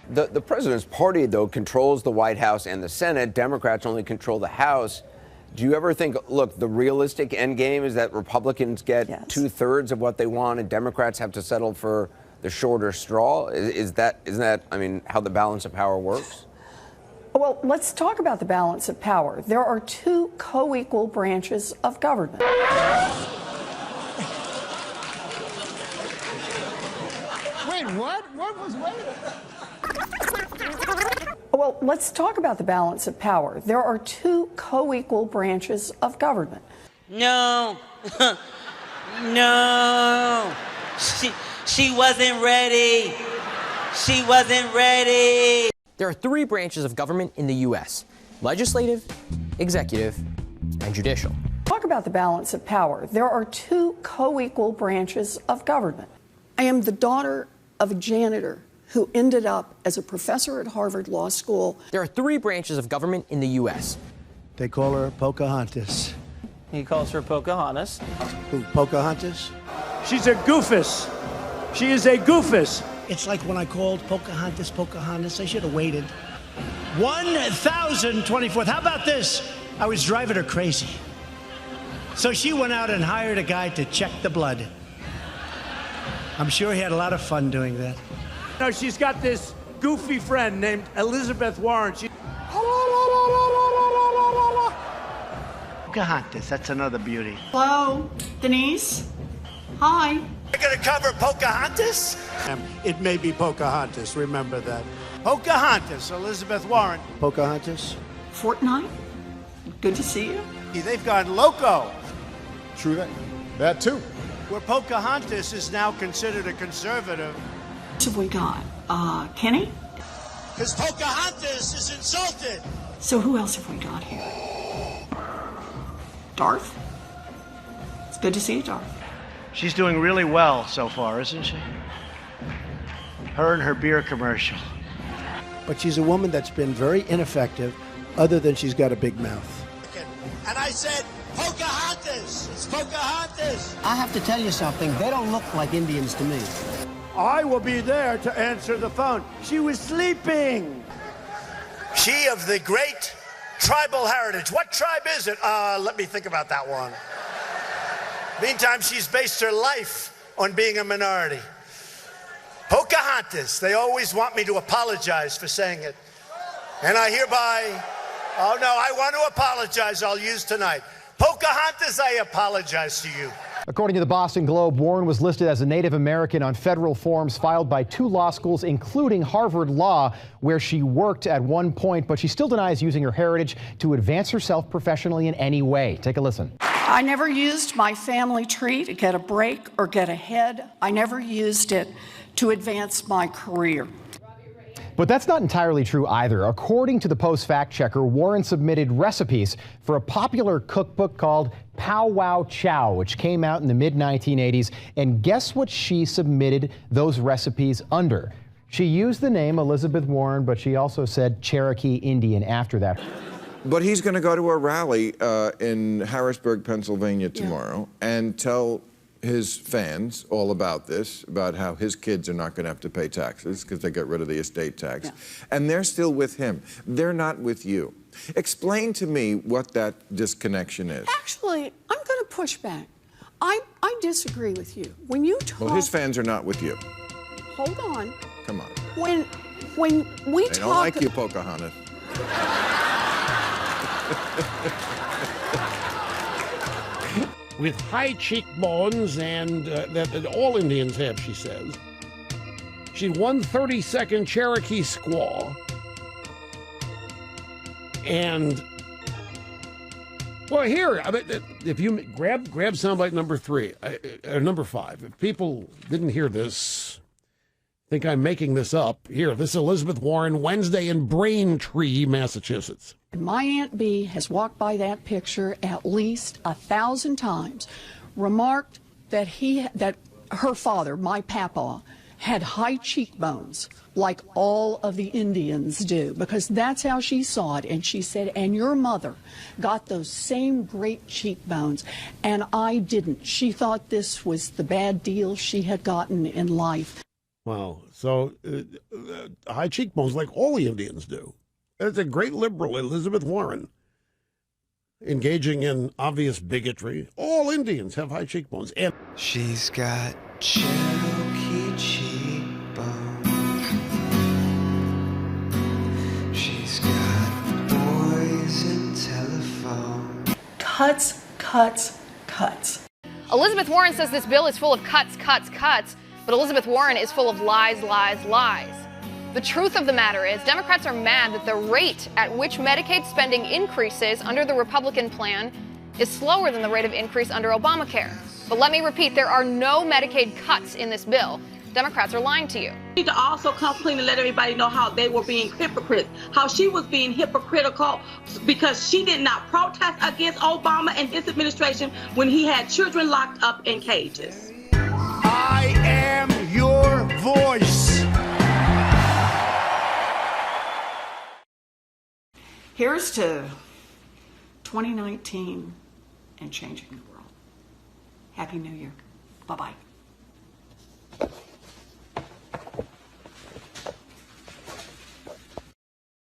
The president's party, though, controls the White House and the Senate. Democrats only control the House. Do you ever think, look, the realistic end game is that Republicans get 2/3 of what they want and Democrats have to settle for the shorter straw? Isn't that, I mean, how the balance of power works? Well, let's talk about the balance of power. There are two co-equal branches of government. Wait, what? What was wait? Well, let's talk about the balance of power. There are two co-equal branches of government. No. No. She wasn't ready. She wasn't ready. There are three branches of government in the U.S. legislative, executive, and judicial. Talk about the balance of power. There are two co-equal branches of government. I am the daughter of a janitor who ended up as a professor at Harvard Law School. There are three branches of government in the U.S. They call her Pocahontas. He calls her Pocahontas. Who, Pocahontas? She's a goofus. She is a goofus. It's like when I called Pocahontas, Pocahontas. I should have waited. 1,024th. How about this? I was driving her crazy. So she went out and hired a guy to check the blood. I'm sure he had a lot of fun doing that. No, she's got this goofy friend named Elizabeth Warren. Pocahontas, that's another beauty. Hello, Denise. Hi. You're gonna cover Pocahontas? It may be Pocahontas, remember that. Pocahontas, Elizabeth Warren. Pocahontas? Fortnight. Good to see you. They've gone loco. True that. That too. Where Pocahontas is now considered a conservative. What have we got? Kenny? Because Pocahontas is insulted. So who else have we got here? Darth? It's good to see you, Darth. She's doing really well so far, isn't she? Her and her beer commercial. But she's a woman that's been very ineffective, other than she's got a big mouth. And I said, Pocahontas! It's Pocahontas! I have to tell you something. They don't look like Indians to me. I will be there to answer the phone. She was sleeping. She of the great tribal heritage. What tribe is it? Let me think about that one. Meantime, she's based her life on being a minority. Pocahontas. They always want me to apologize for saying it. And I hereby, oh no, I want to apologize. I'll use tonight. Pocahontas, I apologize to you. According to the Boston Globe, Warren was listed as a Native American on federal forms filed by two law schools, including Harvard Law, where she worked at one point, but she still denies using her heritage to advance herself professionally in any way. Take a listen. I never used my family tree to get a break or get ahead. I never used it to advance my career. But that's not entirely true either. According to the Post fact checker, Warren submitted recipes for a popular cookbook called Pow Wow Chow, which came out in the mid-1980s. And guess what she submitted those recipes under? She used the name Elizabeth Warren, but she also said Cherokee Indian after that. But he's going to go to a rally in Harrisburg, Pennsylvania tomorrow and tell his fans all about this, about how his kids are not going to have to pay taxes because they got rid of the estate tax. Yeah. And they're still with him. They're not with you. Explain to me what that disconnection is. Actually, I'm going to push back. I disagree with you. When you talk... Well, his fans are not with you. Hold on. Come on. When we talk... They don't like you, Pocahontas. With high cheekbones and that all Indians have, she says. She's 1/32nd Cherokee squaw. And, well, here, I mean, if you grab soundbite number 3, or number 5, if people didn't hear this, think I'm making this up. Here, this is Elizabeth Warren, Wednesday in Braintree, Massachusetts. My Aunt Bee has walked by that picture at least 1,000 times, remarked that her father, my papa, had high cheekbones like all of the Indians do, because that's how she saw it. And she said, and your mother got those same great cheekbones, and I didn't. She thought this was the bad deal she had gotten in life. Wow. So high cheekbones like all the Indians do. It's a great liberal, Elizabeth Warren, engaging in obvious bigotry. All Indians have high cheekbones. And she's got Cherokee cheekbones. She's got poison telephone. Cuts, cuts, cuts. Elizabeth Warren says this bill is full of cuts, cuts, cuts, but Elizabeth Warren is full of lies, lies, lies. The truth of the matter is, Democrats are mad that the rate at which Medicaid spending increases under the Republican plan is slower than the rate of increase under Obamacare. But let me repeat, there are no Medicaid cuts in this bill. Democrats are lying to you. Need to also come clean and let everybody know how they were being hypocrites, how she was being hypocritical because she did not protest against Obama and his administration when he had children locked up in cages. I am your voice. Here's to 2019 and changing the world. Happy New Year. Bye-bye.